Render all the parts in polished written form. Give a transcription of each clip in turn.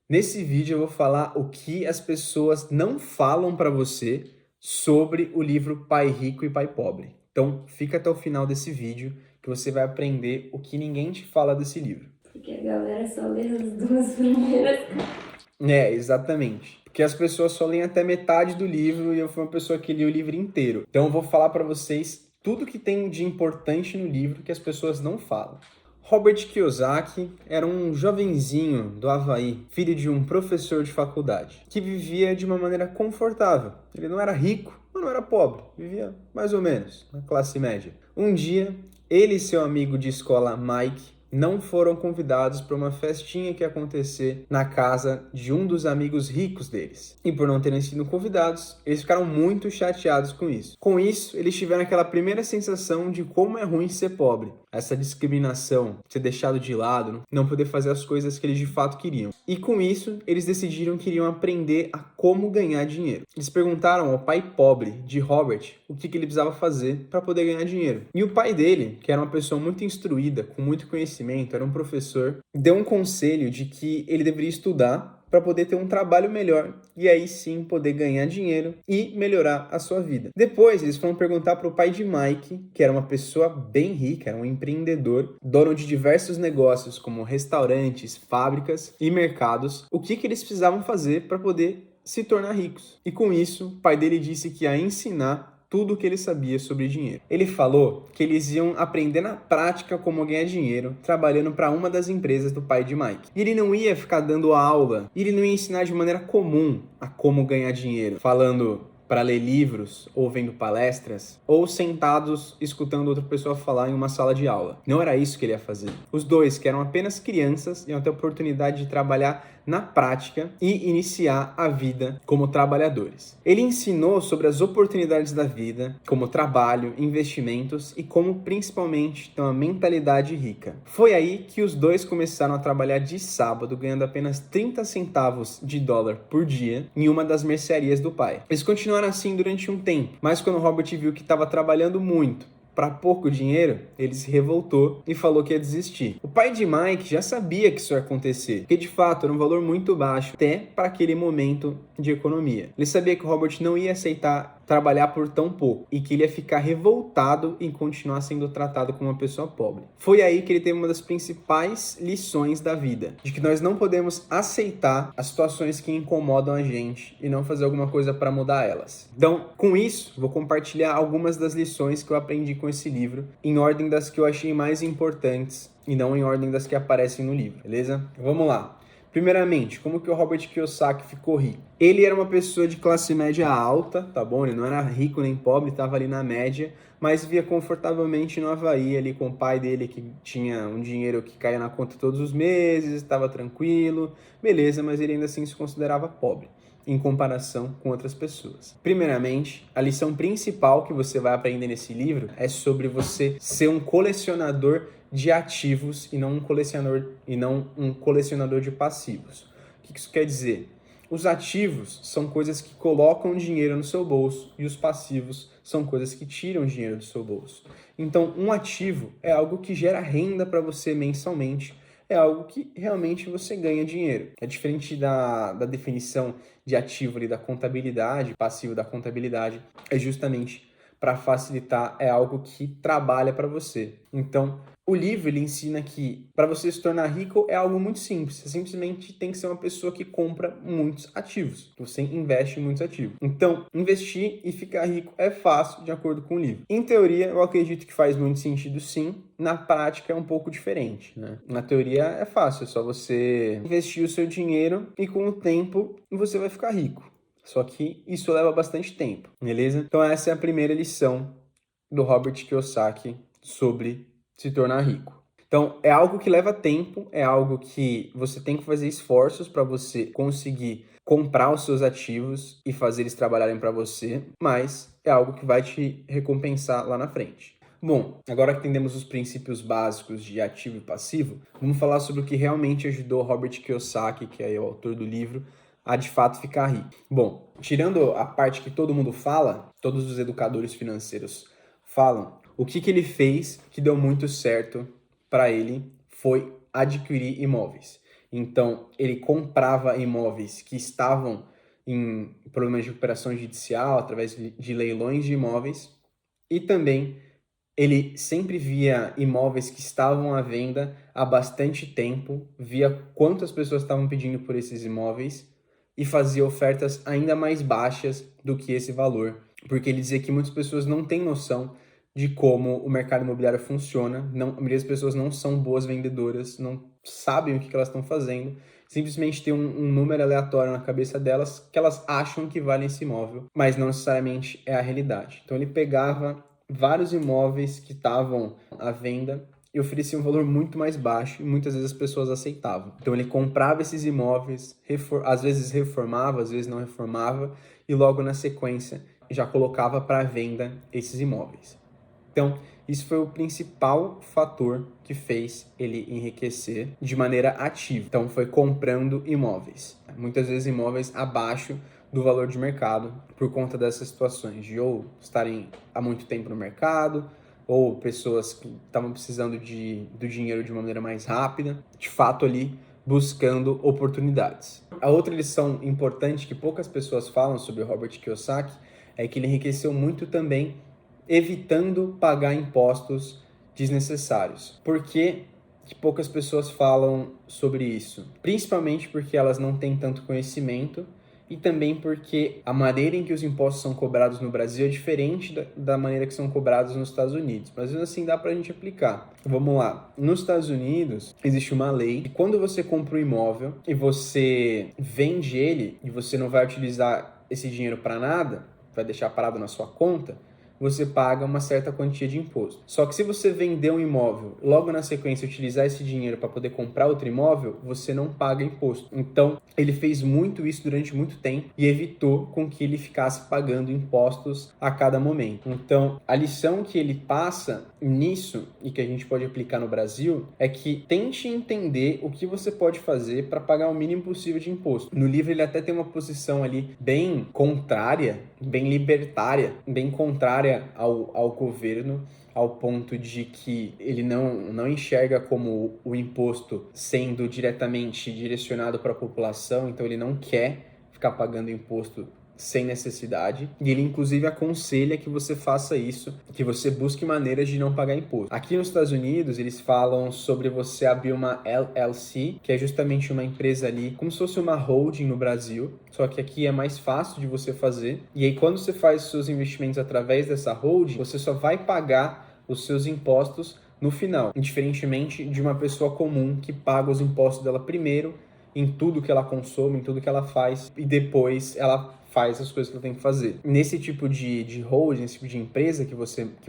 Nesse vídeo eu vou falar o que as pessoas não falam para você sobre o livro Pai Rico e Pai Pobre. Então, fica até o final desse vídeo que você vai aprender o que ninguém te fala desse livro. Porque a galera só lê as duas primeiras. Exatamente. Porque as pessoas só leem até metade do livro e eu fui uma pessoa que li o livro inteiro. Então eu vou falar para vocês tudo que tem de importante no livro que as pessoas não falam. Robert Kiyosaki era um jovenzinho do Havaí, filho de um professor de faculdade, que vivia de uma maneira confortável. Ele não era rico, mas não era pobre, vivia mais ou menos na classe média. Um dia, ele e seu amigo de escola Mike não foram convidados para uma festinha que ia acontecer na casa de um dos amigos ricos deles. E por não terem sido convidados, eles ficaram muito chateados com isso. Com isso, eles tiveram aquela primeira sensação de como é ruim ser pobre. Essa discriminação, ser deixado de lado, não poder fazer as coisas que eles de fato queriam. E com isso, eles decidiram que iriam aprender a como ganhar dinheiro. Eles perguntaram ao pai pobre de Robert o que ele precisava fazer para poder ganhar dinheiro. E o pai dele, que era uma pessoa muito instruída, com muito conhecimento, era um professor, deu um conselho de que ele deveria estudar para poder ter um trabalho melhor e aí sim poder ganhar dinheiro e melhorar a sua vida. Depois eles foram perguntar para o pai de Mike, que era uma pessoa bem rica, era um empreendedor, dono de diversos negócios como restaurantes, fábricas e mercados, o que eles precisavam fazer para poder se tornar ricos. E com isso, o pai dele disse que ia ensinar tudo o que ele sabia sobre dinheiro. Ele falou que eles iam aprender na prática como ganhar dinheiro trabalhando para uma das empresas do pai de Mike. E ele não ia ficar dando aula, ele não ia ensinar de maneira comum a como ganhar dinheiro, falando para ler livros, ou vendo palestras, ou sentados escutando outra pessoa falar em uma sala de aula. Não era isso que ele ia fazer. Os dois, que eram apenas crianças, iam ter a oportunidade de trabalhar na prática e iniciar a vida como trabalhadores. Ele ensinou sobre as oportunidades da vida, como trabalho, investimentos e como principalmente ter uma mentalidade rica. Foi aí que os dois começaram a trabalhar de sábado, ganhando apenas 30 centavos de dólar por dia em uma das mercearias do pai. Eles continuaram assim durante um tempo, mas quando Robert viu que estava trabalhando muito para pouco dinheiro, ele se revoltou e falou que ia desistir. O pai de Mike já sabia que isso ia acontecer, porque de fato era um valor muito baixo, até para aquele momento de economia. Ele sabia que o Robert não ia aceitar trabalhar por tão pouco e que ele ia ficar revoltado em continuar sendo tratado como uma pessoa pobre. Foi aí que ele teve uma das principais lições da vida, de que nós não podemos aceitar as situações que incomodam a gente e não fazer alguma coisa para mudar elas. Então, com isso, vou compartilhar algumas das lições que eu aprendi com esse livro, em ordem das que eu achei mais importantes e não em ordem das que aparecem no livro, beleza? Vamos lá. Primeiramente, como que o Robert Kiyosaki ficou rico? Ele era uma pessoa de classe média alta, tá bom? Ele não era rico nem pobre, estava ali na média, mas vivia confortavelmente no Havaí, ali com o pai dele que tinha um dinheiro que caía na conta todos os meses, estava tranquilo, beleza, mas ele ainda assim se considerava pobre em comparação com outras pessoas. Primeiramente, a lição principal que você vai aprender nesse livro é sobre você ser um colecionador de ativos e não um colecionador de passivos. O que isso quer dizer? Os ativos são coisas que colocam dinheiro no seu bolso e os passivos são coisas que tiram dinheiro do seu bolso. Então, um ativo é algo que gera renda para você mensalmente, é algo que realmente você ganha dinheiro. É diferente da definição de ativo ali da contabilidade, passivo da contabilidade, é justamente para facilitar, é algo que trabalha para você. Então, o livro ele ensina que para você se tornar rico é algo muito simples. Você simplesmente tem que ser uma pessoa que compra muitos ativos. Você investe em muitos ativos. Então, investir e ficar rico é fácil, de acordo com o livro. Em teoria, eu acredito que faz muito sentido sim. Na prática é um pouco diferente, né? Na teoria é fácil, é só você investir o seu dinheiro e com o tempo você vai ficar rico. Só que isso leva bastante tempo, beleza? Então essa é a primeira lição do Robert Kiyosaki sobre se tornar rico. Então, é algo que leva tempo, é algo que você tem que fazer esforços para você conseguir comprar os seus ativos e fazer eles trabalharem para você, mas é algo que vai te recompensar lá na frente. Bom, agora que entendemos os princípios básicos de ativo e passivo, vamos falar sobre o que realmente ajudou Robert Kiyosaki, que é o autor do livro, a de fato ficar rico. Bom, tirando a parte que todo mundo fala, todos os educadores financeiros falam, o que ele fez que deu muito certo para ele foi adquirir imóveis. Então, ele comprava imóveis que estavam em problemas de recuperação judicial através de leilões de imóveis e também ele sempre via imóveis que estavam à venda há bastante tempo, via quantas pessoas estavam pedindo por esses imóveis e fazia ofertas ainda mais baixas do que esse valor, porque ele dizia que muitas pessoas não têm noção de como o mercado imobiliário funciona, a maioria das pessoas não são boas vendedoras, não sabem o que elas estão fazendo, simplesmente tem um número aleatório na cabeça delas que elas acham que vale esse imóvel, mas não necessariamente é a realidade. Então ele pegava vários imóveis que estavam à venda e oferecia um valor muito mais baixo e muitas vezes as pessoas aceitavam. Então ele comprava esses imóveis, às vezes reformava, às vezes não reformava e logo na sequência já colocava para venda esses imóveis. Então, isso foi o principal fator que fez ele enriquecer de maneira ativa. Então, foi comprando imóveis. Muitas vezes imóveis abaixo do valor de mercado por conta dessas situações de ou estarem há muito tempo no mercado ou pessoas que estavam precisando do dinheiro de uma maneira mais rápida, de fato ali buscando oportunidades. A outra lição importante que poucas pessoas falam sobre o Robert Kiyosaki é que ele enriqueceu muito também evitando pagar impostos desnecessários. Por que poucas pessoas falam sobre isso? Principalmente porque elas não têm tanto conhecimento e também porque a maneira em que os impostos são cobrados no Brasil é diferente da maneira que são cobrados nos Estados Unidos. Mas assim dá pra gente aplicar. Vamos lá. Nos Estados Unidos existe uma lei que quando você compra um imóvel e você vende ele e você não vai utilizar esse dinheiro para nada, vai deixar parado na sua conta, você paga uma certa quantia de imposto. Só que se você vender um imóvel, logo na sequência utilizar esse dinheiro para poder comprar outro imóvel, você não paga imposto. Então, ele fez muito isso durante muito tempo e evitou com que ele ficasse pagando impostos a cada momento. Então, a lição que ele passa nisso e que a gente pode aplicar no Brasil é que tente entender o que você pode fazer para pagar o mínimo possível de imposto. No livro ele até tem uma posição ali bem contrária, bem libertária, bem contrária ao governo, ao ponto de que ele não enxerga como o imposto sendo diretamente direcionado para a população, então ele não quer ficar pagando imposto sem necessidade, e ele inclusive aconselha que você faça isso, que você busque maneiras de não pagar imposto. Aqui nos Estados Unidos, eles falam sobre você abrir uma LLC, que é justamente uma empresa ali, como se fosse uma holding no Brasil, só que aqui é mais fácil de você fazer, e aí quando você faz os seus investimentos através dessa holding, você só vai pagar os seus impostos no final, diferentemente de uma pessoa comum que paga os impostos dela primeiro, em tudo que ela consome, em tudo que ela faz, e depois ela faz as coisas que ela tem que fazer. Nesse tipo de holding, nesse tipo de empresa que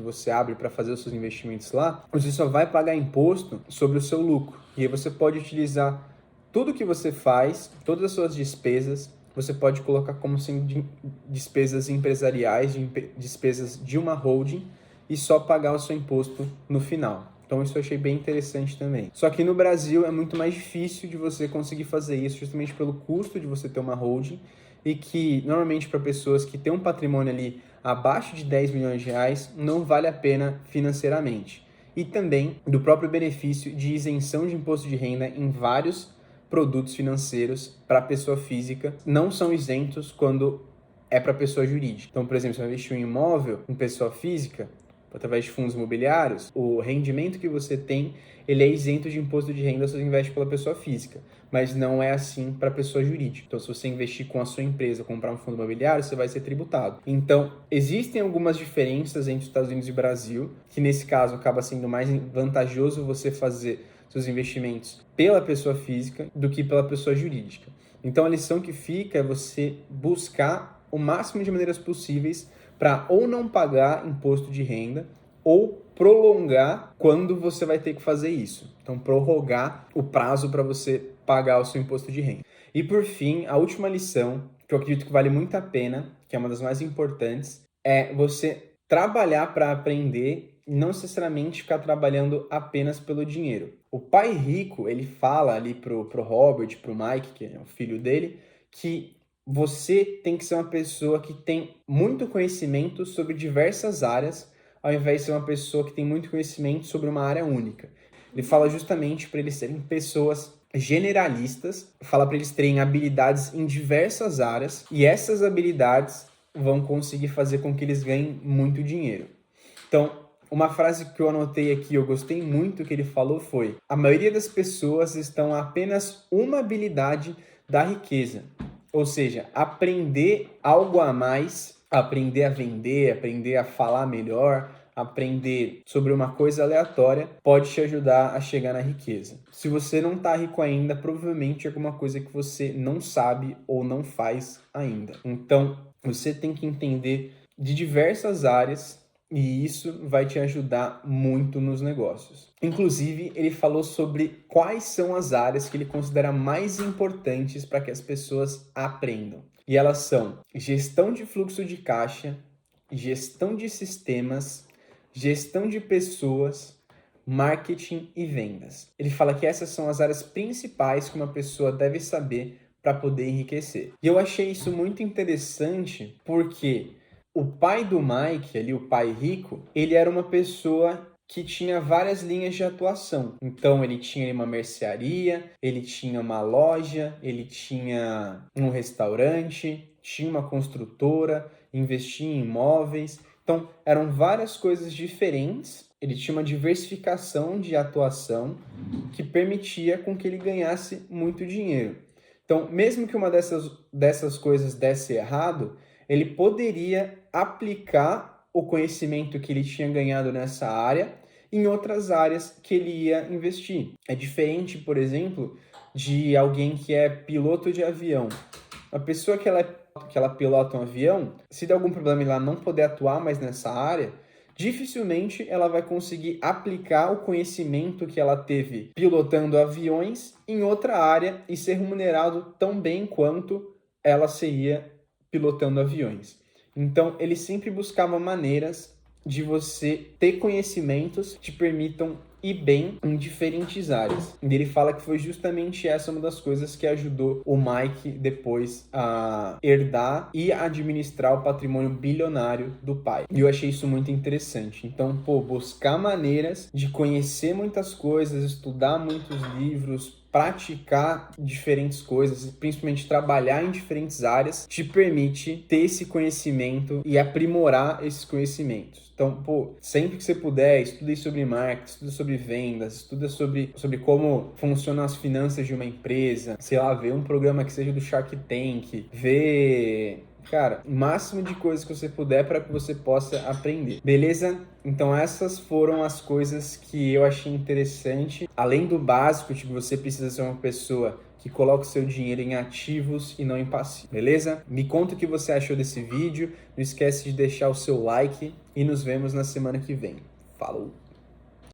você abre para fazer os seus investimentos lá, você só vai pagar imposto sobre o seu lucro. E aí você pode utilizar tudo que você faz, todas as suas despesas, você pode colocar como sendo despesas empresariais, despesas de uma holding, e só pagar o seu imposto no final. Então isso eu achei bem interessante também. Só que no Brasil é muito mais difícil de você conseguir fazer isso, justamente pelo custo de você ter uma holding, e que normalmente para pessoas que têm um patrimônio ali abaixo de 10 milhões de reais não vale a pena financeiramente. E também do próprio benefício de isenção de imposto de renda em vários produtos financeiros para pessoa física não são isentos quando é para pessoa jurídica. Então, por exemplo, se você investir em um imóvel em pessoa física, através de fundos imobiliários, o rendimento que você tem, ele é isento de imposto de renda se você investe pela pessoa física, mas não é assim para a pessoa jurídica. Então, se você investir com a sua empresa, comprar um fundo imobiliário, você vai ser tributado. Então, existem algumas diferenças entre os Estados Unidos e o Brasil, que nesse caso acaba sendo mais vantajoso você fazer seus investimentos pela pessoa física do que pela pessoa jurídica. Então, a lição que fica é você buscar o máximo de maneiras possíveis para ou não pagar imposto de renda ou prolongar quando você vai ter que fazer isso. Então, prorrogar o prazo para você pagar o seu imposto de renda. E por fim, a última lição, que eu acredito que vale muito a pena, que é uma das mais importantes, é você trabalhar para aprender e não necessariamente ficar trabalhando apenas pelo dinheiro. O pai rico, ele fala ali pro Robert, pro Mike, que é o filho dele, que você tem que ser uma pessoa que tem muito conhecimento sobre diversas áreas, ao invés de ser uma pessoa que tem muito conhecimento sobre uma área única. Ele fala justamente para eles serem pessoas generalistas, fala para eles terem habilidades em diversas áreas e essas habilidades vão conseguir fazer com que eles ganhem muito dinheiro. Então, uma frase que eu anotei aqui, eu gostei muito que ele falou foi: a maioria das pessoas estão a apenas uma habilidade da riqueza. Ou seja, aprender algo a mais, aprender a vender, aprender a falar melhor, aprender sobre uma coisa aleatória pode te ajudar a chegar na riqueza. Se você não está rico ainda, provavelmente é alguma coisa que você não sabe ou não faz ainda. Então, você tem que entender de diversas áreas e isso vai te ajudar muito nos negócios. Inclusive, ele falou sobre quais são as áreas que ele considera mais importantes para que as pessoas aprendam. E elas são gestão de fluxo de caixa, gestão de sistemas, gestão de pessoas, marketing e vendas. Ele fala que essas são as áreas principais que uma pessoa deve saber para poder enriquecer. E eu achei isso muito interessante porque o pai do Mike, ali, o pai rico, ele era uma pessoa que tinha várias linhas de atuação. Então, ele tinha uma mercearia, ele tinha uma loja, ele tinha um restaurante, tinha uma construtora, investia em imóveis. Então, eram várias coisas diferentes. Ele tinha uma diversificação de atuação que permitia com que ele ganhasse muito dinheiro. Então, mesmo que uma dessas coisas desse errado, ele poderia aplicar o conhecimento que ele tinha ganhado nessa área em outras áreas que ele ia investir. É diferente, por exemplo, de alguém que é piloto de avião. A pessoa que ela pilota um avião, se der algum problema e ela não poder atuar mais nessa área, dificilmente ela vai conseguir aplicar o conhecimento que ela teve pilotando aviões em outra área e ser remunerado tão bem quanto ela seria pilotando aviões. Então, ele sempre buscava maneiras de você ter conhecimentos que te permitam ir bem em diferentes áreas. E ele fala que foi justamente essa uma das coisas que ajudou o Mike depois a herdar e administrar o patrimônio bilionário do pai. E eu achei isso muito interessante. Então, buscar maneiras de conhecer muitas coisas, estudar muitos livros, praticar diferentes coisas, principalmente trabalhar em diferentes áreas, te permite ter esse conhecimento e aprimorar esses conhecimentos. Então, sempre que você puder, estude sobre marketing, estude sobre vendas, estude sobre como funcionam as finanças de uma empresa, sei lá, vê um programa que seja do Shark Tank, vê... Cara, o máximo de coisas que você puder para que você possa aprender. Beleza? Então essas foram as coisas que eu achei interessante. Além do básico, tipo, você precisa ser uma pessoa que coloca o seu dinheiro em ativos e não em passivos. Beleza? Me conta o que você achou desse vídeo. Não esquece de deixar o seu like e nos vemos na semana que vem. Falou!